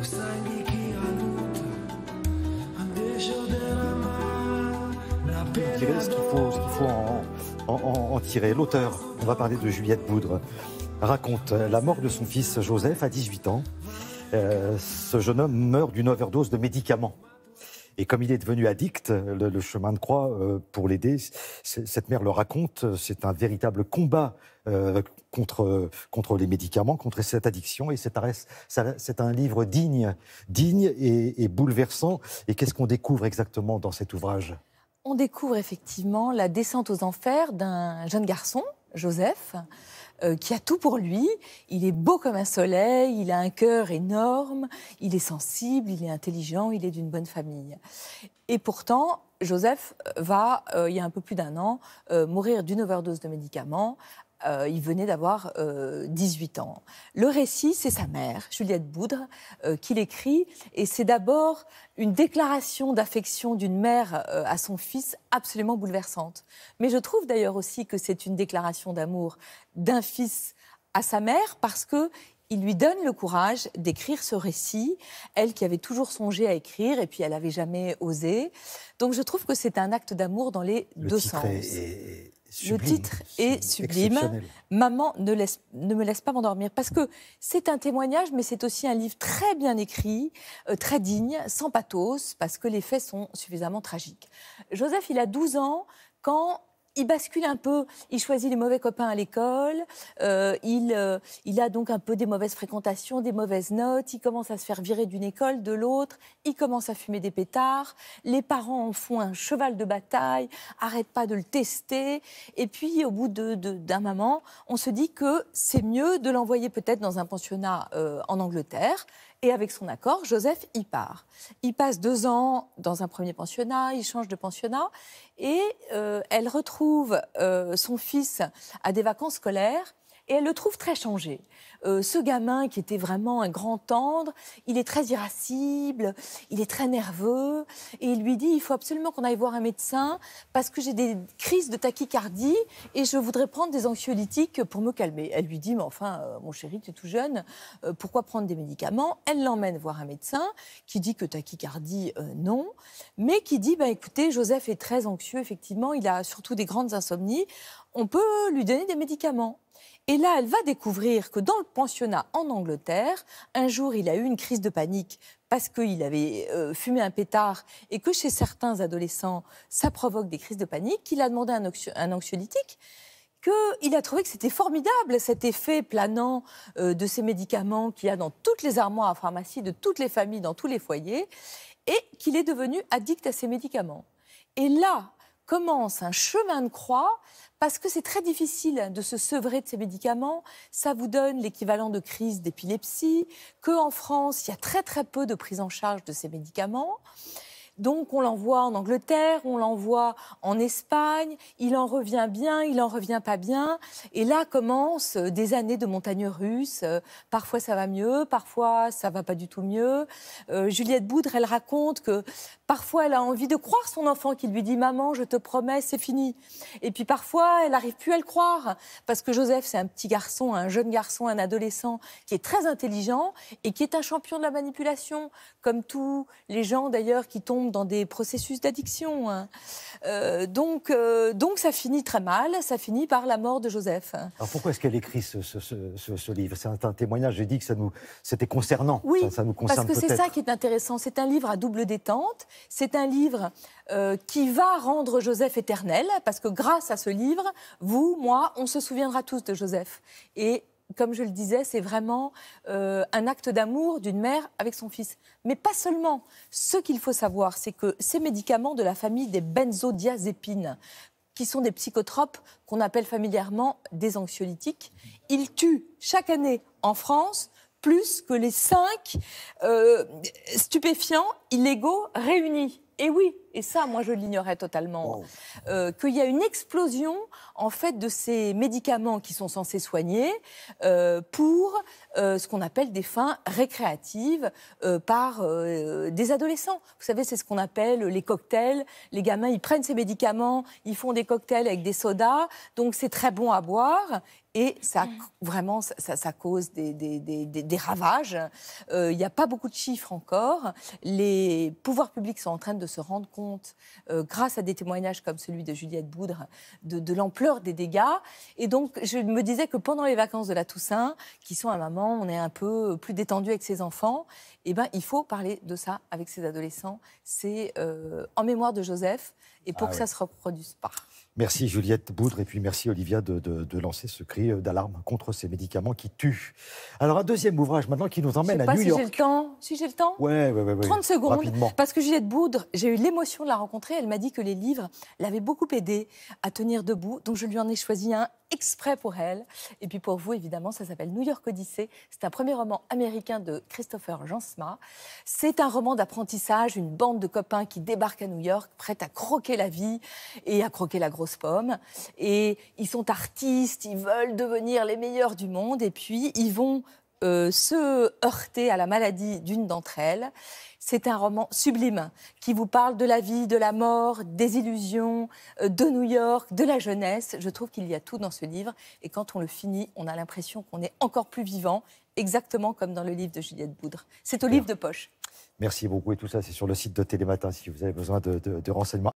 Ce qu'il faut en tirer. L'auteur, on va parler de Juliette Boudre, raconte la mort de son fils Joseph à 18 ans. Ce jeune homme meurt d'une overdose de médicaments. Et comme il est devenu addict, le chemin de croix pour l'aider, cette mère le raconte, c'est un véritable combat contre les médicaments, contre cette addiction. Et c'est un livre digne et bouleversant. Et qu'est-ce qu'on découvre exactement dans cet ouvrage ? On découvre effectivement la descente aux enfers d'un jeune garçon, Joseph, qui a tout pour lui. Il est beau comme un soleil, il a un cœur énorme, il est sensible, il est intelligent, il est d'une bonne famille. Et pourtant, Joseph va, il y a un peu plus d'un an, mourir d'une overdose de médicaments. Il venait d'avoir 18 ans. Le récit, c'est sa mère, Juliette Boudre, qui l'écrit. Et c'est d'abord une déclaration d'affection d'une mère à son fils absolument bouleversante. Mais je trouve d'ailleurs aussi que c'est une déclaration d'amour d'un fils à sa mère parce que il lui donne le courage d'écrire ce récit, elle qui avait toujours songé à écrire et puis elle n'avait jamais osé. Donc je trouve que c'est un acte d'amour dans les deux sens. Sublime, le titre est sublime. Maman ne me laisse pas m'endormir. Parce que c'est un témoignage, mais c'est aussi un livre très bien écrit, très digne, sans pathos, parce que les faits sont suffisamment tragiques. Joseph, il a 12 ans quand il bascule un peu, il choisit les mauvais copains à l'école, il a donc un peu des mauvaises fréquentations, des mauvaises notes, il commence à se faire virer d'une école, de l'autre, il commence à fumer des pétards, les parents en font un cheval de bataille, arrêtent pas de le tester, et puis au bout d'un moment, on se dit que c'est mieux de l'envoyer peut-être dans un pensionnat en Angleterre. Et avec son accord, Joseph y part. Il passe 2 ans dans un premier pensionnat, il change de pensionnat et elle retrouve son fils à des vacances scolaires et elle le trouve très changé. Ce gamin qui était vraiment un grand tendre, il est très irascible, il est très nerveux et il lui dit il faut absolument qu'on aille voir un médecin parce que j'ai des crises de tachycardie et je voudrais prendre des anxiolytiques pour me calmer. Elle lui dit mais enfin mon chéri tu es tout jeune, pourquoi prendre des médicaments? Elle l'emmène voir un médecin qui dit que tachycardie non, mais qui dit écoutez Joseph est très anxieux effectivement, il a surtout des grandes insomnies, on peut lui donner des médicaments. Et là, elle va découvrir que dans le pensionnat en Angleterre, un jour, il a eu une crise de panique parce qu'il avait fumé un pétard et que chez certains adolescents, ça provoque des crises de panique, qu'il a demandé un anxiolytique, qu'il a trouvé que c'était formidable, cet effet planant de ces médicaments qu'il y a dans toutes les armoires à pharmacie, de toutes les familles, dans tous les foyers, et qu'il est devenu addict à ces médicaments. Et là commence un chemin de croix, parce que c'est très difficile de se sevrer de ces médicaments. Ça vous donne l'équivalent de crise d'épilepsie, qu'en France, il y a très très peu de prise en charge de ces médicaments. Donc on l'envoie en Angleterre, on l'envoie en Espagne, il en revient bien, il en revient pas bien. Et là commencent des années de montagnes russes. Parfois ça va mieux, parfois ça va pas du tout mieux. Juliette Boudre, elle raconte que parfois elle a envie de croire son enfant qui lui dit « Maman, je te promets, c'est fini ». Et puis parfois elle n'arrive plus à le croire parce que Joseph, c'est un petit garçon, un jeune garçon, un adolescent qui est très intelligent et qui est un champion de la manipulation, comme tous les gens d'ailleurs qui tombent dans des processus d'addiction. Donc ça finit très mal, ça finit par la mort de Joseph. Alors pourquoi est-ce qu'elle écrit ce livre? C'est un témoignage, j'ai dit que c'était concernant. Oui, ça nous concerne parce que c'est ça qui est intéressant. C'est un livre à double détente, c'est un livre qui va rendre Joseph éternel, parce que grâce à ce livre, vous, moi, on se souviendra tous de Joseph. Et comme je le disais, c'est vraiment un acte d'amour d'une mère avec son fils. Mais pas seulement. Ce qu'il faut savoir, c'est que ces médicaments de la famille des benzodiazépines, qui sont des psychotropes qu'on appelle familièrement des anxiolytiques, ils tuent chaque année en France plus que les 5 stupéfiants illégaux réunis. Et oui, et ça, moi, je l'ignorais totalement, qu'il y a une explosion, en fait, de ces médicaments qui sont censés soigner pour ce qu'on appelle des fins récréatives par des adolescents. Vous savez, c'est ce qu'on appelle les cocktails. Les gamins, ils prennent ces médicaments, ils font des cocktails avec des sodas, donc c'est très bon à boire. Et ça, vraiment, ça cause des ravages. Il n'y a pas beaucoup de chiffres encore. Les pouvoirs publics sont en train de se rendre compte, grâce à des témoignages comme celui de Juliette Boudre, de l'ampleur des dégâts. Et donc, je me disais que pendant les vacances de la Toussaint, qui sont un moment, on est un peu plus détendu avec ses enfants, eh ben, il faut parler de ça avec ses adolescents. C'est en mémoire de Joseph, et pour que ça ne se reproduise pas. Merci Juliette Boudre et puis merci Olivia de lancer ce cri d'alarme contre ces médicaments qui tuent. Alors un deuxième ouvrage maintenant qui nous emmène à New York. Si j'ai le temps. Ouais. 30 secondes. Rapidement. Parce que Juliette Boudre, j'ai eu l'émotion de la rencontrer. Elle m'a dit que les livres l'avaient beaucoup aidée à tenir debout. Donc je lui en ai choisi un exprès pour elle. Et puis pour vous, évidemment, ça s'appelle New York Odyssey. C'est un premier roman américain de Christopher Jansma. C'est un roman d'apprentissage, une bande de copains qui débarquent à New York, prête à croquer la vie et à croquer la grosse pomme. Et ils sont artistes, ils veulent devenir les meilleurs du monde. Et puis, ils vont se heurter à la maladie d'une d'entre elles. C'est un roman sublime qui vous parle de la vie, de la mort, des illusions, de New York, de la jeunesse. Je trouve qu'il y a tout dans ce livre. Et quand on le finit, on a l'impression qu'on est encore plus vivant, exactement comme dans le livre de Juliette Boudre. C'est au livre de poche. Merci beaucoup. Et tout ça, c'est sur le site de Télématin si vous avez besoin de renseignements.